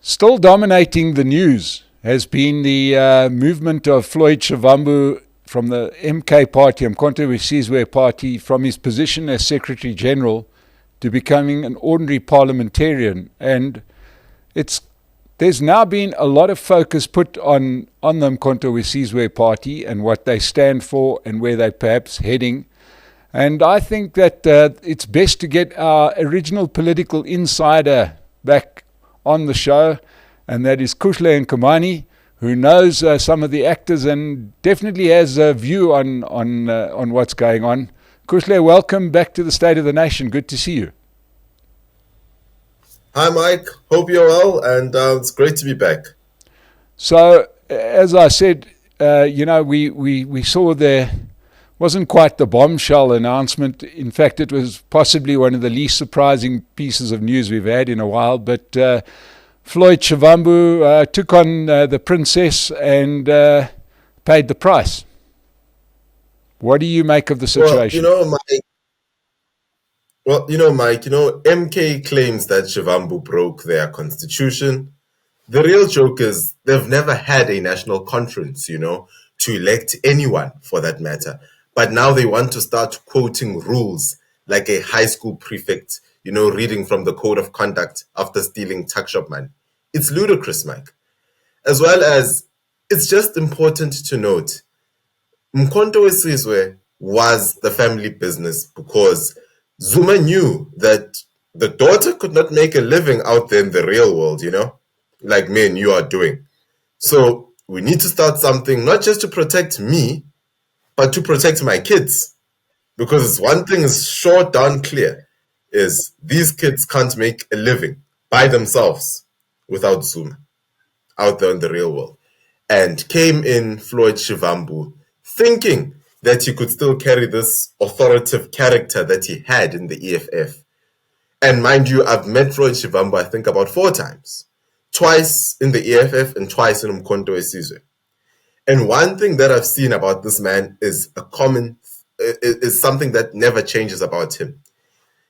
Still dominating the news has been the movement of Floyd Shivambu from the MK party, Umkhonto we Sizwe party, from his position as Secretary General to becoming an ordinary parliamentarian. And there's now been a lot of focus put on the Umkhonto we Sizwe party and what they stand for and where they're perhaps heading. And I think that it's best to get our original political insider back on the show, and that is Kuhle Ngcamane, who knows some of the actors and definitely has a view on what's going on. Kuhle, welcome back to the State of the Nation. Good to see you. Hi, Mike. Hope you're well, and it's great to be back. So, as I said, we saw there wasn't quite the bombshell announcement. In fact, it was possibly one of the least surprising pieces of news we've had in a while. But Floyd Shivambu took on the princess and paid the price. What do you make of the situation? Mike, MK claims that Shivambu broke their constitution. The real joke is they've never had a national conference, to elect anyone for that matter. But now they want to start quoting rules like a high school prefect, reading from the code of conduct after stealing tuck shop money. It's ludicrous, Mike. As well as, it's just important to note, Umkhonto we Sizwe was the family business because Zuma knew that the daughter could not make a living out there in the real world, like me and you are doing. So we need to start something, not just to protect me, but to protect my kids. Because one thing is sure darn clear, is these kids can't make a living by themselves without Zuma out there in the real world. And came in Floyd Shivambu thinking that he could still carry this authoritative character that he had in the EFF. And mind you, I've met Floyd Shivambu, I think, about 4 times. Twice in the EFF and twice in Umkhonto we Sizwe. And one thing that I've seen about this man is something that never changes about him.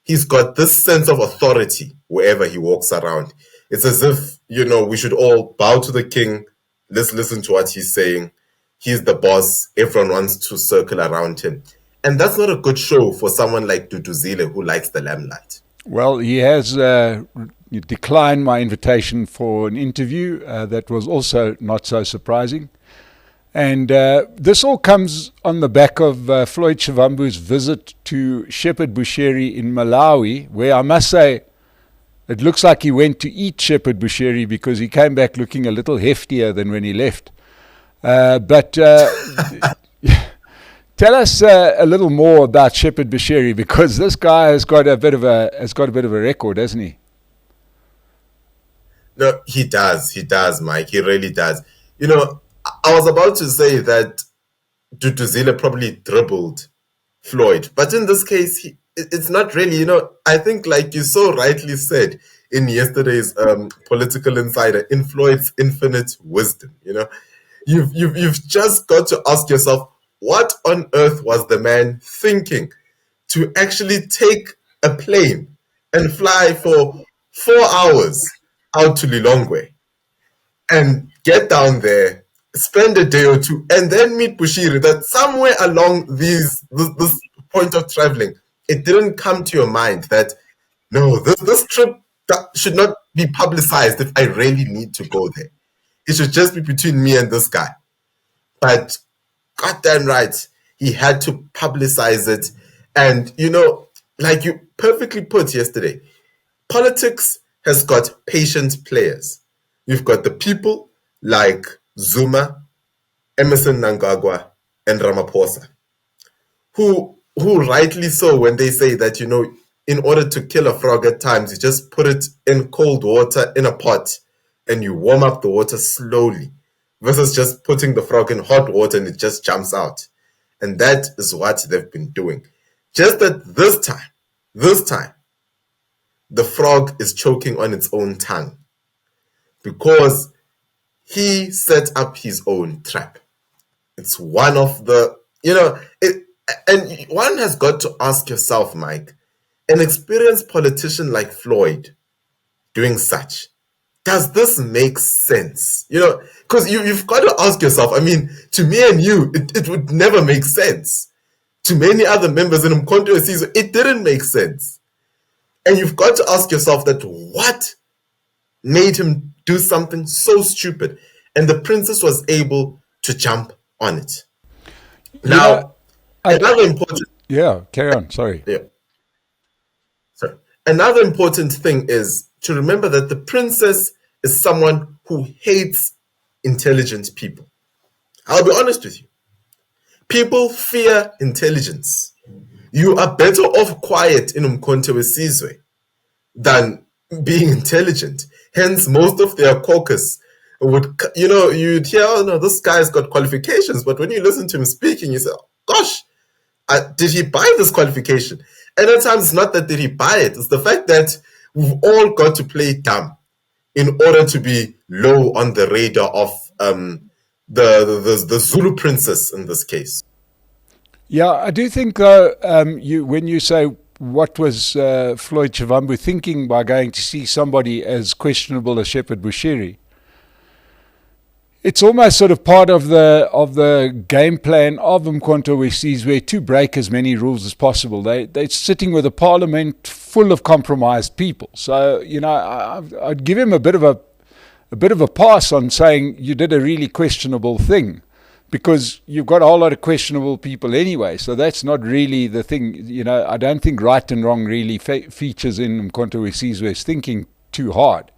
He's got this sense of authority wherever he walks around. It's as if, we should all bow to the king. Let's listen to what he's saying. He's the boss. Everyone wants to circle around him. And that's not a good show for someone like Dudu Zuma who likes the limelight. Well, he has declined my invitation for an interview. That was also not so surprising. And this all comes on the back of Floyd Shivambu's visit to Shepherd Busheri in Malawi, where I must say it looks like he went to eat Shepherd Busheri because he came back looking a little heftier than when he left. But tell us a little more about Shepherd Busheri, because this guy has got a bit of a record, hasn't he? No, he does, Mike. He really does. I was about to say that Dudu Zuma probably dribbled Floyd, but in this case, it's not really. I think, like you so rightly said in yesterday's Political Insider, in Floyd's infinite wisdom, you've just got to ask yourself, what on earth was the man thinking to actually take a plane and fly for 4 hours out to Lilongwe and get down there, spend a day or two, and then meet Busheri? That somewhere along this point of traveling, it didn't come to your mind that, no, this trip should not be publicized if I really need to go there. It should just be between me and this guy. But goddamn right, he had to publicize it. And, like you perfectly put yesterday, politics has got patient players. You've got the people like Zuma, Emerson Mnangagwa, and Ramaphosa, who rightly so, when they say that, in order to kill a frog at times, you just put it in cold water in a pot and you warm up the water slowly, versus just putting the frog in hot water and it just jumps out. And that is what they've been doing. Just that this time, the frog is choking on its own tongue because he set up his own trap. It's one of the, and one has got to ask yourself, Mike, an experienced politician like Floyd doing such, does this make sense? Because you've got to ask yourself. I mean, to me and you, it would never make sense. To many other members in Umkhonto Wesizwe, it didn't make sense. And you've got to ask yourself that what made him do something so stupid? And the princess was able to jump on it. Now, another important... Yeah, carry on, sorry. Yeah. Sorry. Another important thing is to remember that the princess is someone who hates intelligent people. I'll be honest with you. People fear intelligence. You are better off quiet in Umkhonto Wesizwe than being intelligent. Hence, most of their caucus would, you'd hear, oh no, this guy's got qualifications. But when you listen to him speaking, you say, gosh, did he buy this qualification? And at times, it's not that did he buy it. It's the fact that we've all got to play dumb in order to be low on the radar of the Zulu princess in this case. Yeah, I do think though, when you say what was Floyd Shivambu thinking by going to see somebody as questionable as Shepherd Busheri, it's almost sort of part of the game plan of Umkhonto Wesizwe to break as many rules as possible. They're sitting with a parliament full of compromised people. So I'd give him a bit of a pass on saying you did a really questionable thing, because you've got a whole lot of questionable people anyway. So that's not really the thing. I don't think right and wrong really features in Umkhonto Wesizwe's thinking too hard.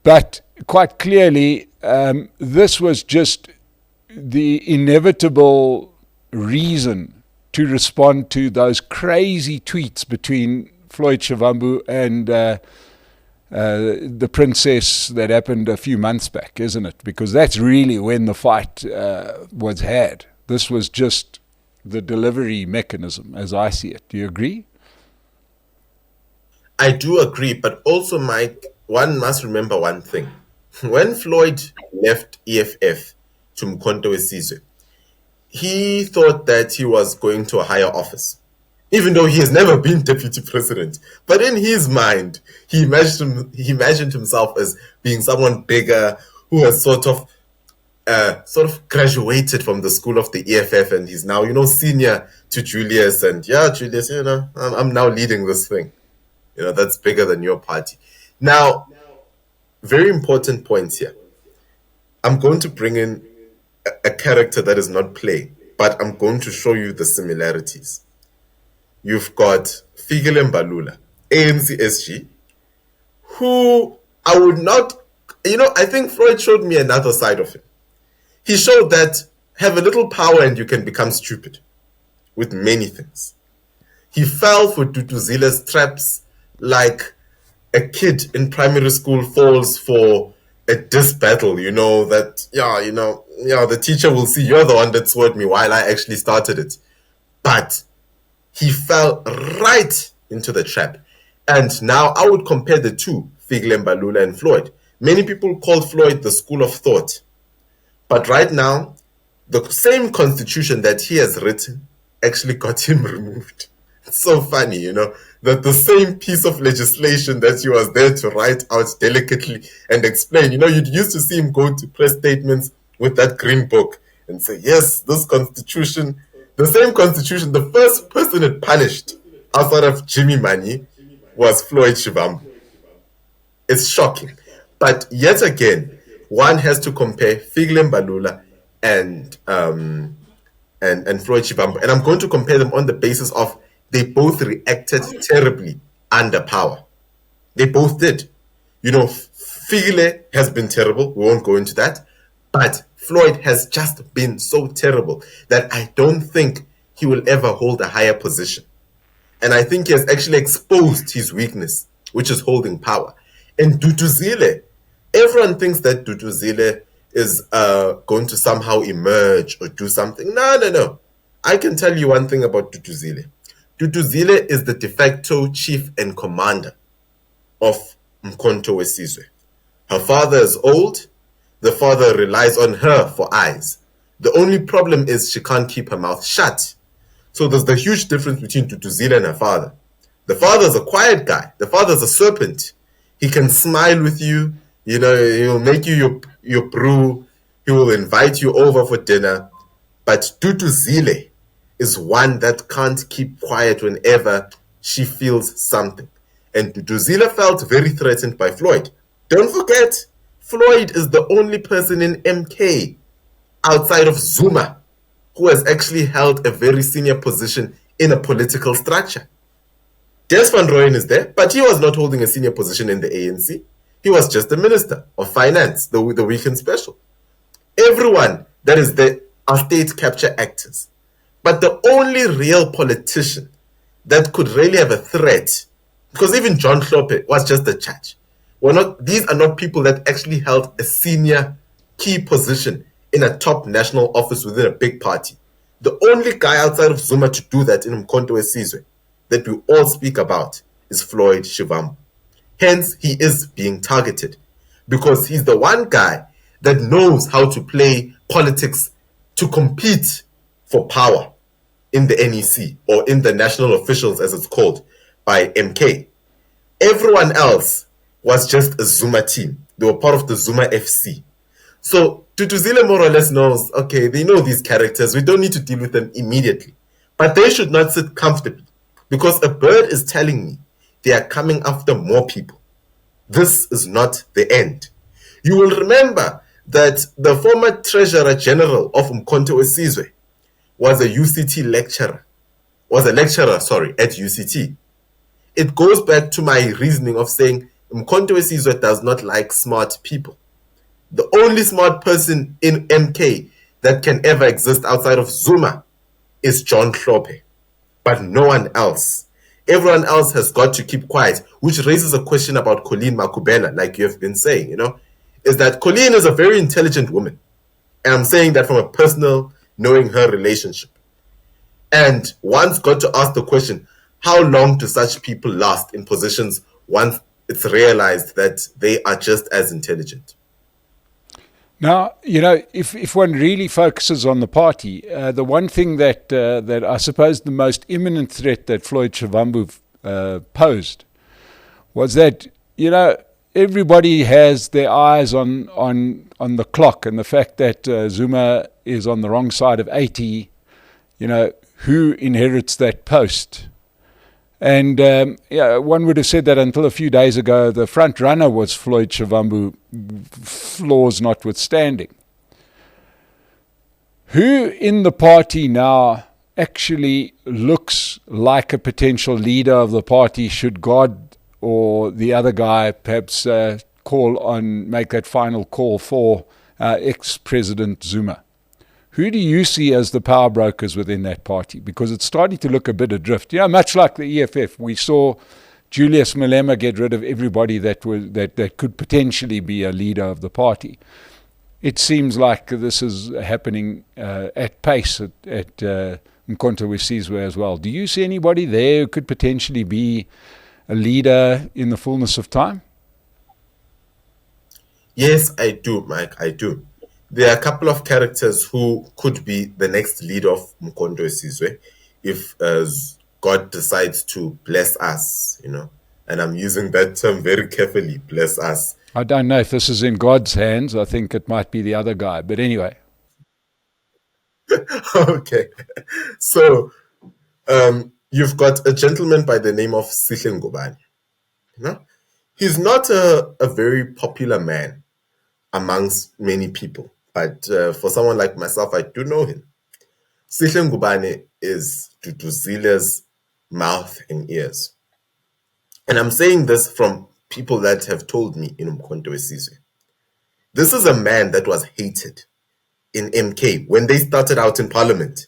But quite clearly, this was just the inevitable reason to respond to those crazy tweets between Floyd Shivambu and the princess that happened a few months back, isn't it? Because that's really when the fight was had. This was just the delivery mechanism, as I see it. Do you agree? I do agree, but also, Mike, one must remember one thing. When Floyd left EFF to Umkhonto Wesizwe, he thought that he was going to a higher office, even though he has never been deputy president. But in his mind, he imagined himself as being someone bigger who has sort of graduated from the school of the EFF, and he's now, senior to Julius. And yeah, Julius, I'm now leading this thing. That's bigger than your party. Now, very important points here. I'm going to bring in a character that is not play, but I'm going to show you the similarities. You've got Fikile Mbalula, ANC SG, who I would not, I think Floyd showed me another side of him. He showed that have a little power and you can become stupid with many things. He fell for Dudu Zile's traps like a kid in primary school falls for a diss battle, the teacher will see you're the one that swore me while I actually started it. But he fell right into the trap. And now I would compare the two, Fikile Mbalula and Floyd. Many people call Floyd the school of thought. But right now, the same constitution that he has written actually got him removed. It's so funny, that the same piece of legislation that he was there to write out delicately and explain, you'd used to see him go to press statements with that green book and say, yes, this constitution, the same constitution, the first person it punished outside of Jimmy Mani was Floyd Shivambu. It's shocking. But yet again, one has to compare Fikile Mbalula and Floyd Shivambu. And I'm going to compare them on the basis of they both reacted terribly under power. They both did. Fikile has been terrible. We won't go into that. But Floyd has just been so terrible that I don't think he will ever hold a higher position. And I think he has actually exposed his weakness, which is holding power. And Dudu Zile, everyone thinks that Dudu Zile is going to somehow emerge or do something. No. I can tell you one thing about Dudu Zile. Dudu Zile is the de facto chief and commander of Umkhonto Wesizwe. Her father is old. The father relies on her for eyes. The only problem is she can't keep her mouth shut. So there's the huge difference between Dudu Zile and her father. The father is a quiet guy. The father is a serpent. He can smile with you You know, he will make you your brew. He will invite you over for dinner. But Dudu Zile is one that can't keep quiet whenever she feels something. And Dudu Zile felt very threatened by Floyd. Don't forget, Floyd is the only person in MK outside of Zuma who has actually held a very senior position in a political structure. Des van Rooyen is there, but he was not holding a senior position in the ANC. He was just the Minister of Finance, the weekend special. Everyone that is there are state capture actors. But the only real politician that could really have a threat, because even John Hlophe was just a judge. These are not people that actually held a senior key position in a top national office within a big party. The only guy outside of Zuma to do that in Umkhonto weSizwe that we all speak about is Floyd Shivambu. Hence, he is being targeted because he's the one guy that knows how to play politics to compete for power in the NEC or in the national officials, as it's called, by MK. Everyone else was just a Zuma team. They were part of the Zuma FC. So Dudu Zile more or less knows, okay, they know these characters. We don't need to deal with them immediately. But they should not sit comfortably because a bird is telling me they are coming after more people. This is not the end. You will remember that the former Treasurer General of Umkhonto weSizwe was a lecturer at UCT. It goes back to my reasoning of saying Umkhonto weSizwe does not like smart people. The only smart person in MK that can ever exist outside of Zuma is John Hlophe, but no one else. Everyone else has got to keep quiet, which raises a question about Colleen Makubela, like you have been saying, is that Colleen is a very intelligent woman. And I'm saying that from a personal, knowing her relationship. And one's got to ask the question, how long do such people last in positions once it's realized that they are just as intelligent? Now, if one really focuses on the party, the one thing that I suppose the most imminent threat that Floyd Shivambu posed was that, everybody has their eyes on the clock and the fact that Zuma is on the wrong side of 80, who inherits that post? And one would have said that until a few days ago, the front runner was Floyd Shivambu, flaws notwithstanding. Who in the party now actually looks like a potential leader of the party should God or the other guy perhaps make that final call for ex-President Zuma? Who do you see as the power brokers within that party? Because it's starting to look a bit adrift. Much like the EFF, we saw Julius Malema get rid of everybody that could potentially be a leader of the party. It seems like this is happening at pace at Umkhonto weSizwe as well. Do you see anybody there who could potentially be a leader in the fullness of time? Yes, I do, Mike, I do. There are a couple of characters who could be the next leader of Umkhonto weSizwe if God decides to bless us, and I'm using that term very carefully, bless us. I don't know if this is in God's hands. I think it might be the other guy, but anyway. Okay. So you've got a gentleman by the name of Sihle Ngcamane. He's not a very popular man amongst many people. But for someone like myself, I do know him. Sihle Ngcamane is Dudu Zile's mouth and ears. And I'm saying this from people that have told me in Umkhonto weSizwe. This is a man that was hated in MK when they started out in parliament.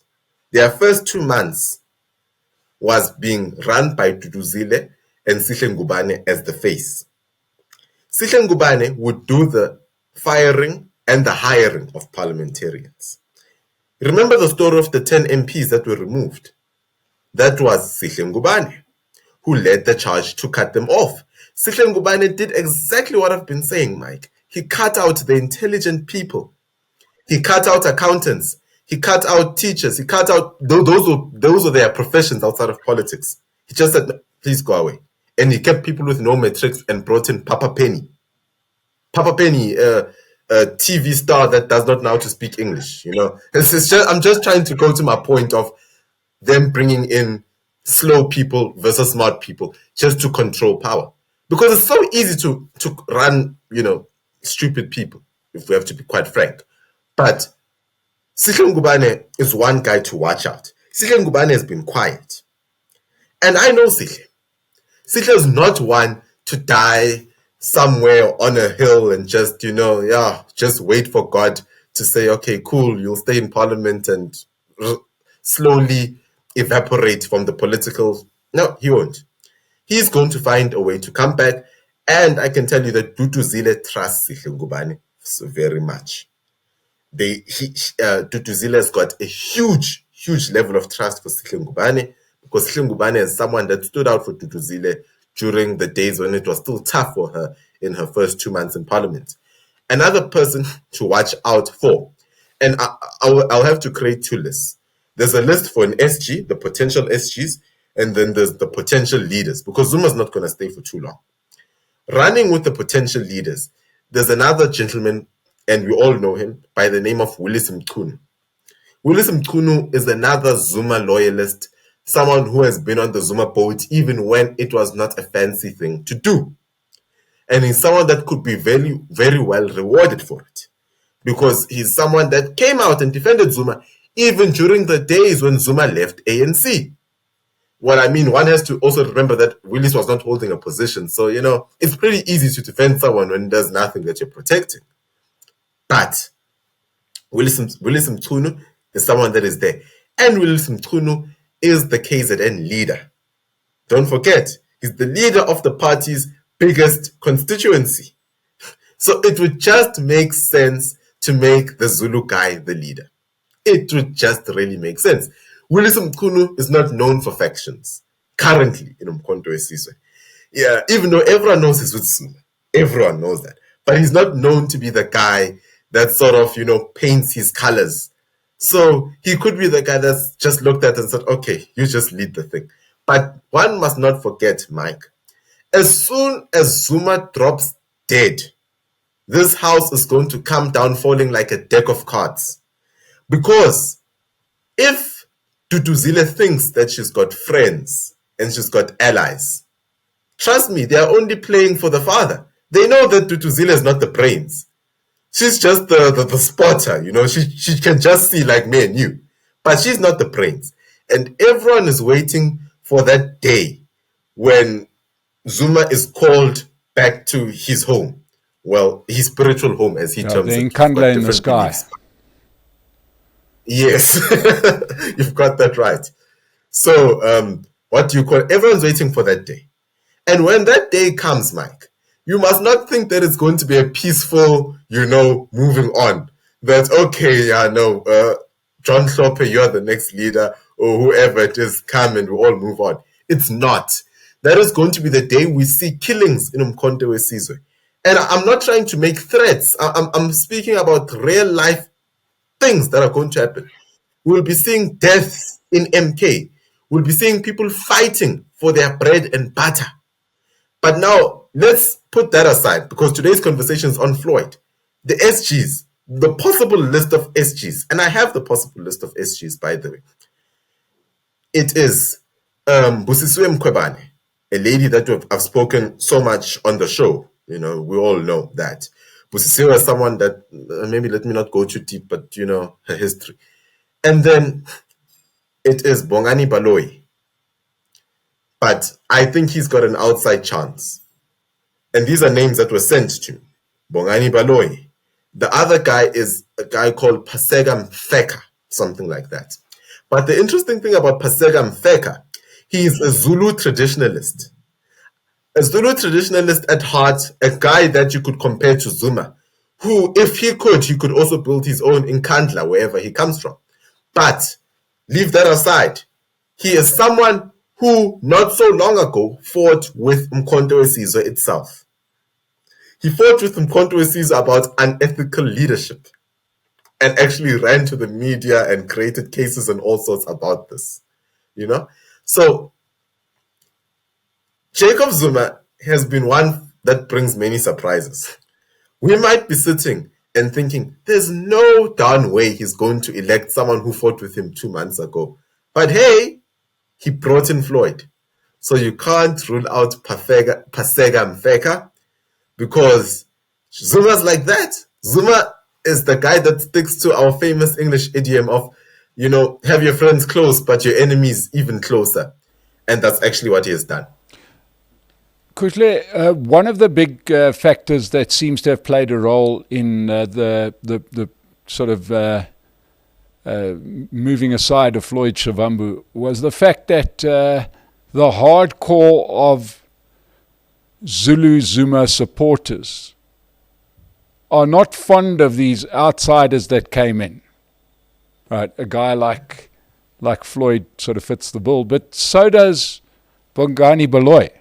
Their first 2 months was being run by Dudu Zile and Sihle Ngcamane as the face. Sihle Ngcamane would do the firing and the hiring of parliamentarians. Remember the story of the 10 MPs that were removed? That was Sihle Ngcamane who led the charge to cut them off. Sihle Ngcamane did exactly what I've been saying, Mike. He cut out the intelligent people. He cut out accountants. He cut out teachers. He cut out, those were their professions outside of politics. He just said, please go away. And he kept people with no matrix and brought in Papa Penny Papa Penny, a TV star that does not know how to speak English. I'm just trying to go to my point of them bringing in slow people versus smart people just to control power, because it's so easy to run, stupid people, if we have to be quite frank. But Sihle Ngcamane is one guy to watch out. Sihle Ngcamane has been quiet, and I know Sihle. Sihle is not one to die somewhere on a hill and just, just wait for God to say, okay, cool, you'll stay in parliament and slowly evaporate from the political. No, he won't. He's going to find a way to come back. And I can tell you that Dudu Zuma trusts Sihle Ngcamane very much. Dudu Zuma has got a huge level of trust for Sihle Ngcamane, because Sihle Ngcamane is someone that stood out for Dudu Zuma during the days when it was still tough for her in her first 2 months in parliament. Another person to watch out for, and I'll have to create two lists. There's a list for an SG, the potential SGs, and then there's the potential leaders, because Zuma's not going to stay for too long. Running with the potential leaders, there's another gentleman, and we all know him, by the name of Willis Mchunu. Willis Mchunu is another Zuma loyalist, someone who has been on the Zuma boat even when it was not a fancy thing to do. And he's someone that could be very, very well rewarded for it, because he's someone that came out and defended Zuma even during the days when Zuma left ANC. Well, I mean, one has to also remember that Willis was not holding a position. So, it's pretty easy to defend someone when there's nothing that you're protecting. But Willis Mchunu is someone that is there. And Willis Mchunu is the KZN leader. Don't forget, he's the leader of the party's biggest constituency. So it would just make sense to make the Zulu guy the leader. It would just really make sense. Willis Mchunu is not known for factions currently in Umkhonto weSizwe. Yeah, even though everyone knows he's with Zuma. Everyone knows that. But he's not known to be the guy that sort of, paints his colors. So he could be the guy that's just looked at and said, okay, you just lead the thing. But one must not forget, Mike, as soon as Zuma drops dead, this house is going to come down falling like a deck of cards. Because if Dudu Zuma thinks that she's got friends and she's got allies, trust me, they are only playing for the father. They know that Dudu Zuma is not the brains. She's just the spotter, she can just see like me and you. But she's not the brains. And everyone is waiting for that day when Zuma is called back to his home. Well, his spiritual home, as he terms it. The Kuhle in the sky. Beliefs. Yes, you've got that right. So, what do you call it? Everyone's waiting for that day. And when that day comes, Mike, you must not think that it's going to be a peaceful, moving on. That, okay, John Hlophe, you're the next leader, or whoever it is, come and we all move on. It's not. That is going to be the day we see killings in Umkhonto weSizwe. And I'm not trying to make threats. I'm speaking about real life things that are going to happen. We'll be seeing deaths in MK. We'll be seeing people fighting for their bread and butter. But now, let's put that aside, because today's conversation is on Floyd. The SGs, the possible list of SGs, and I have the possible list of SGs, by the way. It is Busisiwe Mkhwebane, a lady that I've spoken so much on the show. We all know that. Busisiwe is someone that, maybe let me not go too deep, but her history. And then it is Bongani Baloyi. But I think he's got an outside chance. And these are names that were sent to me. Bongani Baloyi. The other guy is a guy called Paseka Mfeka, something like that. But the interesting thing about Paseka Mfeka, he is a Zulu traditionalist. A Zulu traditionalist at heart, a guy that you could compare to Zuma, who, if he could also build his own Nkandla, wherever he comes from. But leave that aside. He is someone who, not so long ago, fought with Umkhonto weSizwe itself. He fought with Umkhonto weSizwe about unethical leadership and actually ran to the media and created cases and all sorts about this. So Jacob Zuma has been one that brings many surprises. We might be sitting and thinking, there's no darn way he's going to elect someone who fought with him 2 months ago. But hey, he brought in Floyd. So you can't rule out Pasega Mfeka because Zuma's like that. Zuma is the guy that sticks to our famous English idiom of, have your friends close, but your enemies even closer. And that's actually what he has done. Kuhle, one of the big factors that seems to have played a role in the sort of moving aside of Floyd Shivambu was the fact that the hardcore of Zulu Zuma supporters are not fond of these outsiders that came in. Right, a guy like Floyd sort of fits the bill, but so does Bongani Baloyi.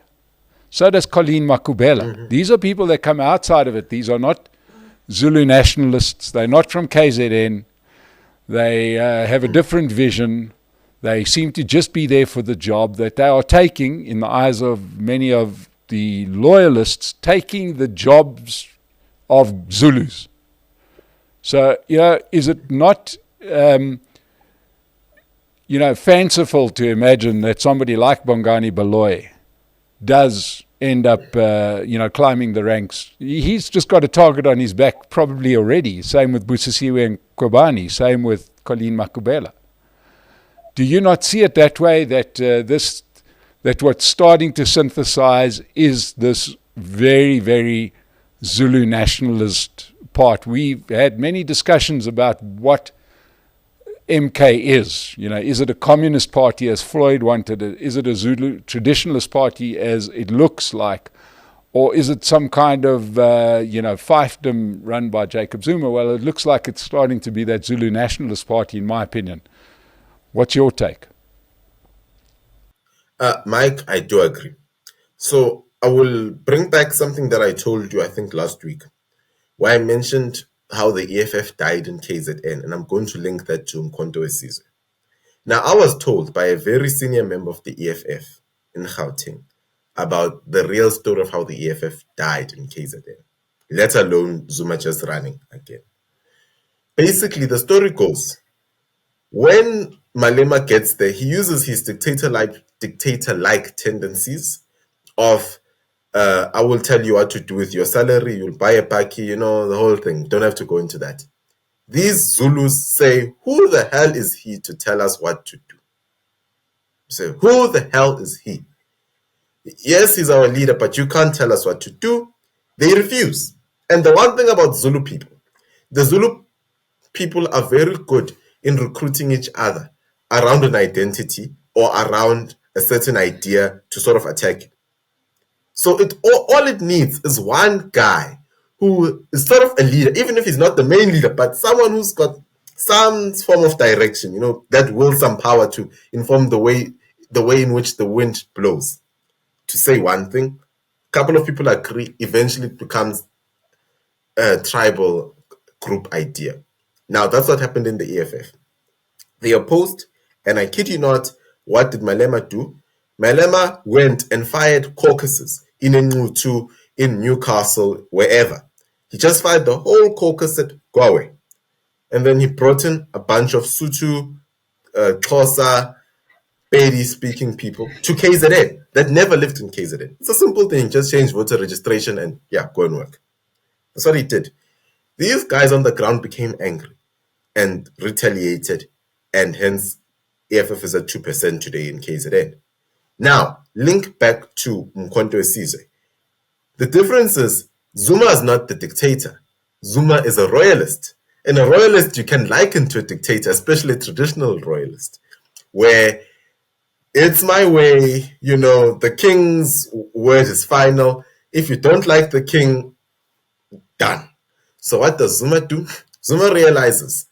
So does Colleen Makubela. Mm-hmm. These are people that come outside of it. These are not Zulu nationalists. They're not from KZN. They have a different vision. They seem to just be there for the job that they are taking, in the eyes of many of the loyalists, taking the jobs of Zulus. So, is it not, fanciful to imagine that somebody like Bongani Baloyi does end up, climbing the ranks? He's just got a target on his back probably already. Same with Busisiwe and Kobani. Same with Colleen Makubela. Do you not see it that way, that that what's starting to synthesize is this very, very Zulu nationalist part? We've had many discussions about what MK is. Is it a communist party as Floyd wanted it? Is it a Zulu traditionalist party as it looks like? Or is it some kind of, fiefdom run by Jacob Zuma? Well, it looks like it's starting to be that Zulu nationalist party, in my opinion. What's your take? Mike, I do agree. So I will bring back something that I told you, I think, last week, where I mentioned how the EFF died in KZN, and I'm going to link that to Mkhonto weSizwe. Now, I was told by a very senior member of the EFF in Gauteng about the real story of how the EFF died in KZN, let alone Zuma just running again. Basically, the story goes, when Malema gets there, he uses his dictator-like tendencies of, I will tell you what to do with your salary, you'll buy a bakkie, the whole thing. Don't have to go into that. These Zulus say, who the hell is he to tell us what to do? Say, who the hell is he? Yes, he's our leader, but you can't tell us what to do. They refuse. And the one thing about Zulu people, the Zulu people are very good in recruiting each other around an identity or around a certain idea to sort of attack you. So all it needs is one guy who is sort of a leader, even if he's not the main leader, but someone who's got some form of direction, that will some power to inform the way in which the wind blows. To say one thing, a couple of people agree, eventually it becomes a tribal group idea. Now, that's what happened in the EFF. They opposed, and I kid you not, what did Malema do? Malema went and fired caucuses in Ngcutu, in Newcastle, wherever. He just fired the whole caucus at Gwawe. And then he brought in a bunch of Sutu, Xhosa, Pedi-speaking people to KZN that never lived in KZN. It's a simple thing. Just change voter registration and, go and work. That's what he did. These guys on the ground became angry and retaliated, and hence EFF is at 2% today in KZN. Now, link back to Mkhonto weSizwe. The difference is Zuma is not the dictator. Zuma is a royalist. And a royalist you can liken to a dictator, especially a traditional royalist, where it's my way, the king's word is final. If you don't like the king, done. So what does Zuma do? Zuma realizes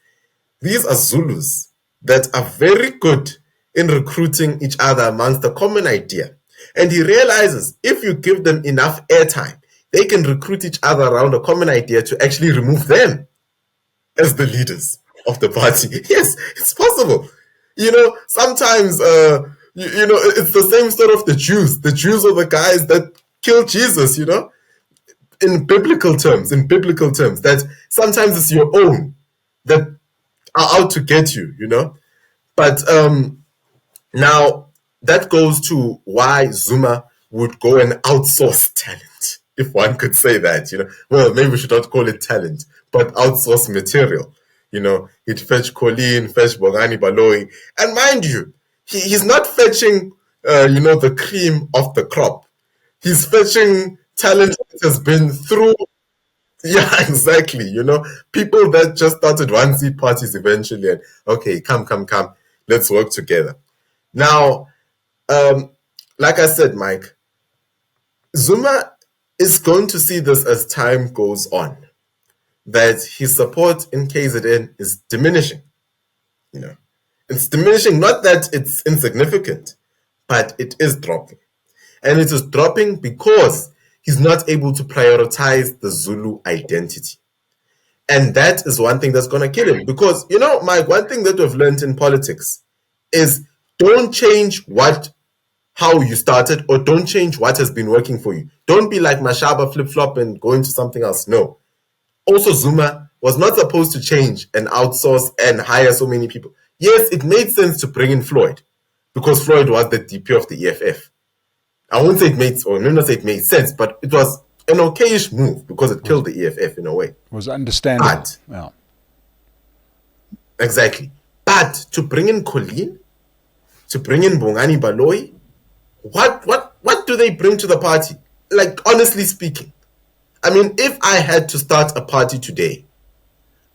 these are Zulus that are very good in recruiting each other amongst a common idea. And he realizes if you give them enough airtime, they can recruit each other around a common idea to actually remove them as the leaders of the party. Yes, it's possible. Sometimes, it's the same story of the Jews. The Jews are the guys that killed Jesus, in biblical terms, that sometimes it's your own that are out to get you, you know. But now that goes to why Zuma would go and outsource talent, if one could say that, you know. Well, maybe we should not call it talent, but outsource material. You know, he'd fetch Colleen, fetch Bongani Baloyi. And mind you, he's not fetching, the cream of the crop. He's fetching talent that has been through. Yeah, exactly. You know, people that just started one seat parties eventually, and okay, come, let's work together. Now, like I said, Mike, Zuma is going to see this as time goes on, that his support in KZN is diminishing. You know, it's diminishing, not that it's insignificant, but it is dropping. And it is dropping because he's not able to prioritize the Zulu identity. And that is one thing that's going to kill him. Because, you know, Mike, one thing that we've learned in politics is don't change how you started, or don't change what has been working for you. Don't be like Mashaba, flip-flop and go into something else. No. Also, Zuma was not supposed to change and outsource and hire so many people. Yes, it made sense to bring in Floyd because Floyd was the DP of the EFF. I won't say it made sense, but it was an okayish move because it killed the EFF in a way. It was understandable. But, exactly. But to bring in Colleen, to bring in Bongani Baloyi, what do they bring to the party? Like, honestly speaking, I mean, if I had to start a party today,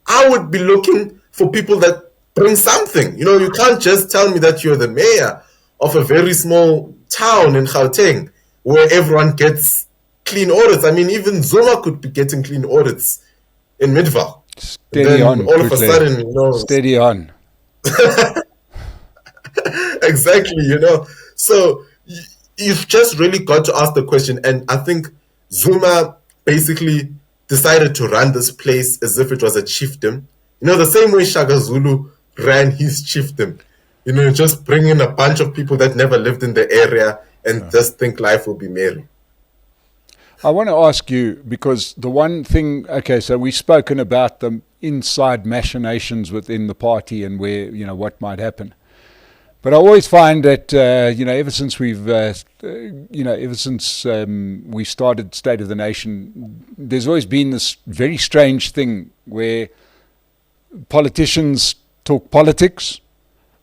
I would be looking for people that bring something. You know, you can't just tell me that you're the mayor of a very small town in Gauteng where everyone gets clean audits. I mean, even Zuma could be getting clean audits in Midvaal. Steady on. All of a sudden, you know. Steady on. Exactly, you know. So you've just really got to ask the question. And I think Zuma basically decided to run this place as if it was a chiefdom. You know, the same way Shaka Zulu ran his chiefdom. You know, just bring in a bunch of people that never lived in the area and just think life will be merry. I want to ask you, because the one thing, okay, so we've spoken about the inside machinations within the party and where, you know, what might happen. But I always find that, ever since we started State of the Nation, there's always been this very strange thing where politicians talk politics,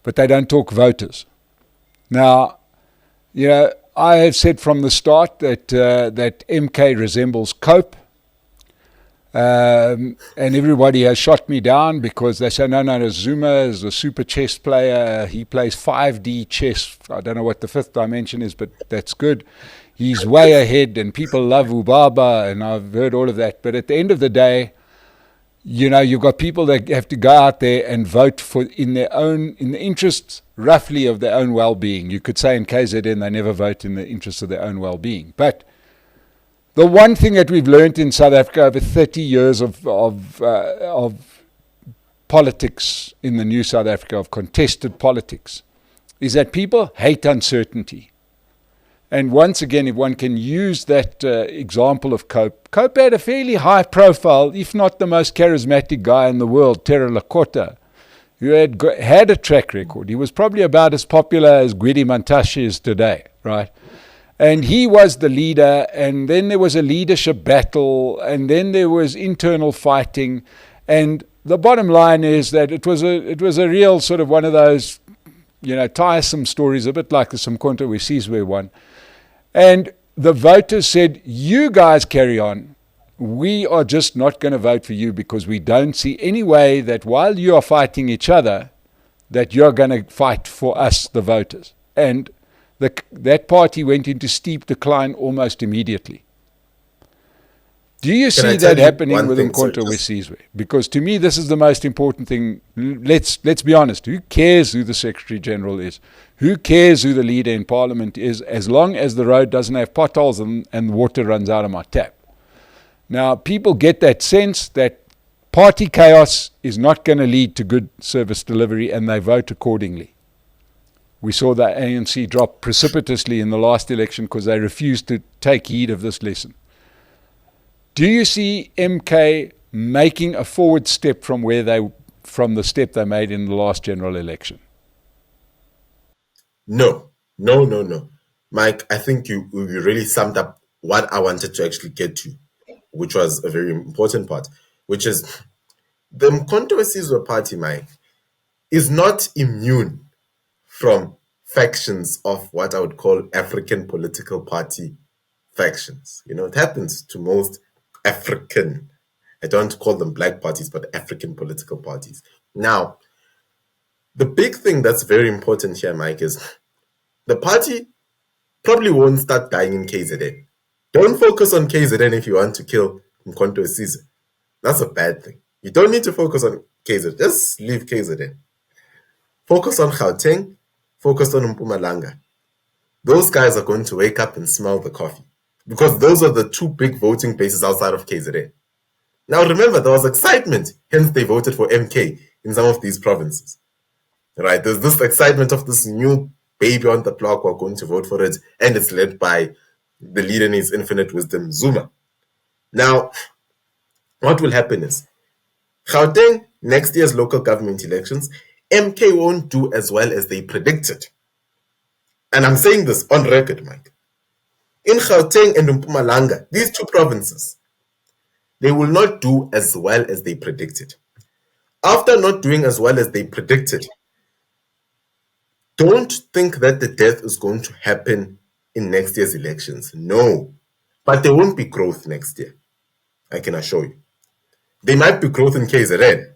but they don't talk voters. Now, you know, I have said from the start that MK resembles Cope. And everybody has shot me down because they say, no, Zuma is a super chess player. He plays 5D chess. I don't know what the fifth dimension is, but that's good. He's way ahead, and people love Ubaba, and I've heard all of that. But at the end of the day, you know, you've got people that have to go out there and vote in the interests, roughly, of their own well-being. You could say in KZN they never vote in the interests of their own well-being. But the one thing that we've learned in South Africa over 30 years of politics in the new South Africa, of contested politics, is that people hate uncertainty. And once again, if one can use that example of Cope had a fairly high profile, if not the most charismatic guy in the world, Terra Lakota, who had a track record. He was probably about as popular as Gwede Mantashe is today, right? And he was the leader, and then there was a leadership battle, and then there was internal fighting. And the bottom line is that it was a real sort of one of those, you know, tiresome stories, a bit like the Umkhonto we Sizwe one. And the voters said, you guys carry on. We are just not going to vote for you because we don't see any way that while you are fighting each other, that you're going to fight for us, the voters. And that party went into steep decline almost immediately. Do you see that happening with Umkhonto we Sizwe? Because to me, this is the most important thing. Let's be honest. Who cares who the Secretary General is? Who cares who the leader in Parliament is, as long as the road doesn't have potholes and water runs out of my tap? Now, people get that sense that party chaos is not going to lead to good service delivery, and they vote accordingly. We saw the ANC drop precipitously in the last election because they refused to take heed of this lesson. Do you see MK making a forward step from the step they made in the last general election? No, no, no, no. Mike, I think you really summed up what I wanted to actually get to, which was a very important part, which is the Mkhonto weSizwe Party, Mike, is not immune from factions of what I would call African political party factions. It happens to most African, I don't call them black parties, but African political parties. Now, the big thing that's very important here, Mike, is the party probably won't start dying in KZN. Don't focus on KZN if you want to kill Mkhonto weSizwe. That's a bad thing. You don't need to focus on KZN. Just leave KZN. Focus on Gauteng. Focus on Mpumalanga. Those guys are going to wake up and smell the coffee, because those are the two big voting bases outside of KZN. Now remember, there was excitement, hence they voted for MK in some of these provinces. Right? There's this excitement of this new baby on the block who are going to vote for it, and it's led by the leader in his infinite wisdom, Zuma. Now, what will happen is, Gauteng, next year's local government elections, MK won't do as well as they predicted. And I'm saying this on record, Mike. In Gauteng and Mpumalanga, these two provinces, they will not do as well as they predicted. After not doing as well as they predicted, don't think that the death is going to happen in next year's elections. No. But there won't be growth next year. I can assure you. There might be growth in KZN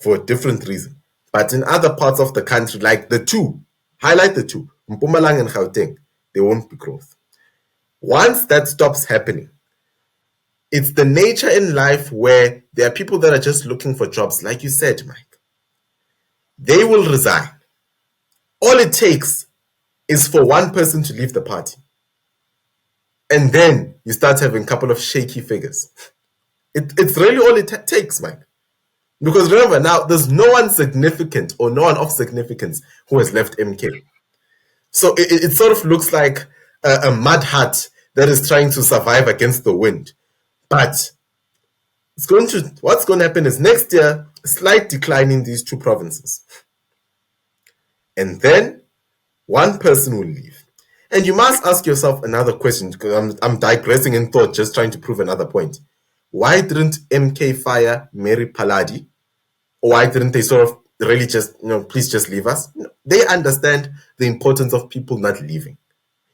for a different reason. But in other parts of the country, like the two, highlight the two, Mpumalanga and Gauteng, there won't be growth. Once that stops happening, it's the nature in life where there are people that are just looking for jobs, like you said, Mike. They will resign. All it takes is for one person to leave the party. And then you start having a couple of shaky figures. It's really all it takes, Mike. Because remember, now there's no one significant or no one of significance who has left MK. So it sort of looks like a mud hut that is trying to survive against the wind. But what's going to happen is next year, a slight decline in these two provinces. And then one person will leave. And you must ask yourself another question, because I'm digressing in thought, just trying to prove another point. Why didn't MK fire Mary Paladi? Or why didn't they sort of really just, please just leave us? No, they understand the importance of people not leaving.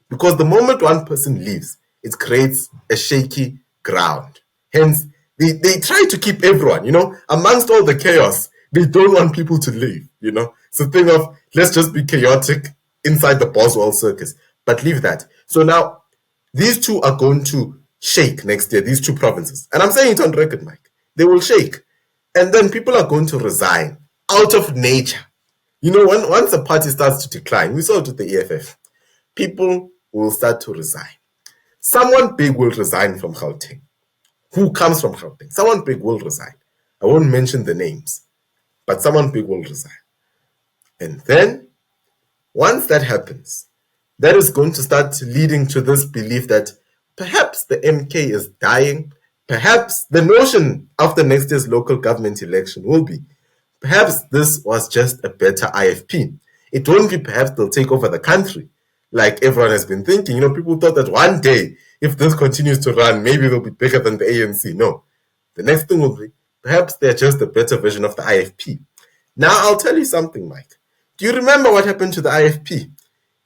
Because the moment one person leaves, it creates a shaky ground. Hence, they try to keep everyone, amongst all the chaos, they don't want people to leave, It's a thing of, let's just be chaotic inside the Boswell circus, but leave that. So now, these two are going to shake next year, these two provinces. And I'm saying it on record, Mike. They will shake. And then people are going to resign out of nature. Once a party starts to decline, we saw it with the EFF, people will start to resign. Someone big will resign from Gauteng. Who comes from Gauteng? Someone big will resign. I won't mention the names, but someone big will resign. And then, once that happens, that is going to start leading to this belief that perhaps the MK is dying. Perhaps the notion after next year's local government election will be, perhaps this was just a better IFP. It won't be perhaps they'll take over the country, like everyone has been thinking. People thought that one day, if this continues to run, maybe they'll be bigger than the ANC. No. The next thing will be, perhaps they're just a better version of the IFP. Now, I'll tell you something, Mike. Do you remember what happened to the IFP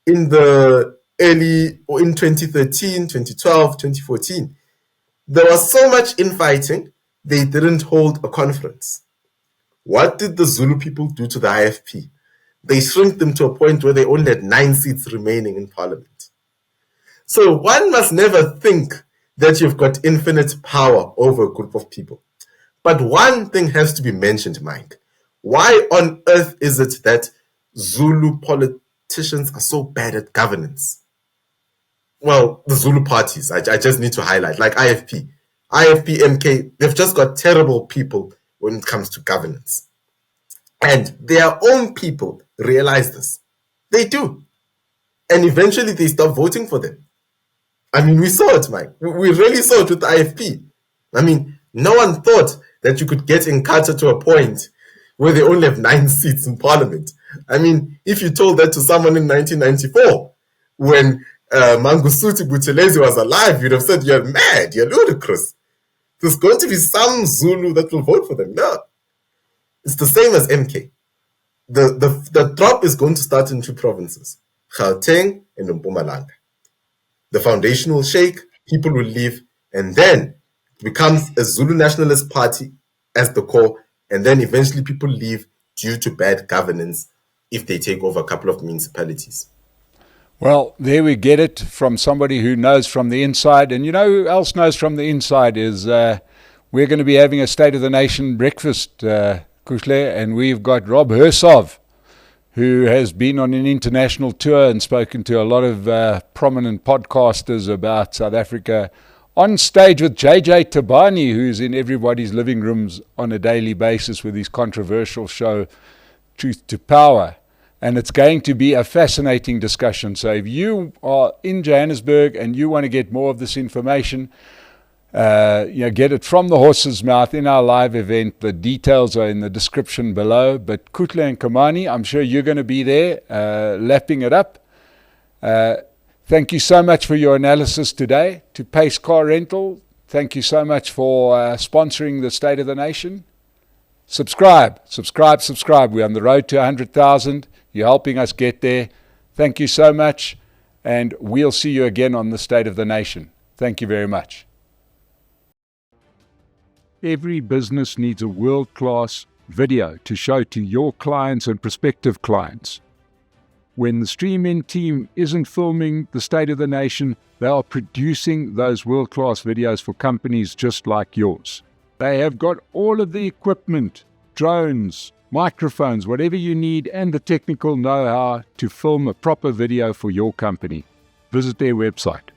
in the in 2013, 2012, 2014? There was so much infighting, they didn't hold a conference. What did the Zulu people do to the IFP? They shrunk them to a point where they only had 9 seats remaining in parliament. So one must never think that you've got infinite power over a group of people. But one thing has to be mentioned, Mike. Why on earth is it that Zulu politicians are so bad at governance? Well, the Zulu parties, I just need to highlight, like IFP, MK, they've just got terrible people when it comes to governance. And their own people realize this. They do. And eventually they stop voting for them. I mean, we saw it, Mike. We really saw it with the IFP. I mean, no one thought that you could get Nkatha to a point where they only have 9 seats in parliament. I mean, if you told that to someone in 1994, when Mangosuthu Buthelezi was alive, you'd have said, you're mad, you're ludicrous. There's going to be some Zulu that will vote for them. No. It's the same as MK. The drop is going to start in 2 provinces, Gauteng and Mpumalanga. The foundation will shake, people will leave, and then it becomes a Zulu nationalist party as the core, and then eventually people leave due to bad governance if they take over a couple of municipalities. Well, there we get it from somebody who knows from the inside. And you know who else knows from the inside is we're going to be having a State of the Nation breakfast, Kuhle, and we've got Rob Hersov, who has been on an international tour and spoken to a lot of prominent podcasters about South Africa, on stage with JJ Tabani, who's in everybody's living rooms on a daily basis with his controversial show, Truth to Power. And it's going to be a fascinating discussion. So if you are in Johannesburg and you want to get more of this information, get it from the horse's mouth in our live event. The details are in the description below. But Kuhle and Ngcamane, I'm sure you're going to be there lapping it up. Thank you so much for your analysis today. To Pace Car Rental, thank you so much for sponsoring the State of the Nation. Subscribe. We're on the road to 100,000. You're helping us get there. Thank you so much. And we'll see you again on the State of the Nation. Thank you very much. Every business needs a world-class video to show to your clients and prospective clients. When the Stream-In team isn't filming the State of the Nation, they are producing those world-class videos for companies just like yours. They have got all of the equipment, drones, microphones, whatever you need, and the technical know-how to film a proper video for your company. Visit their website.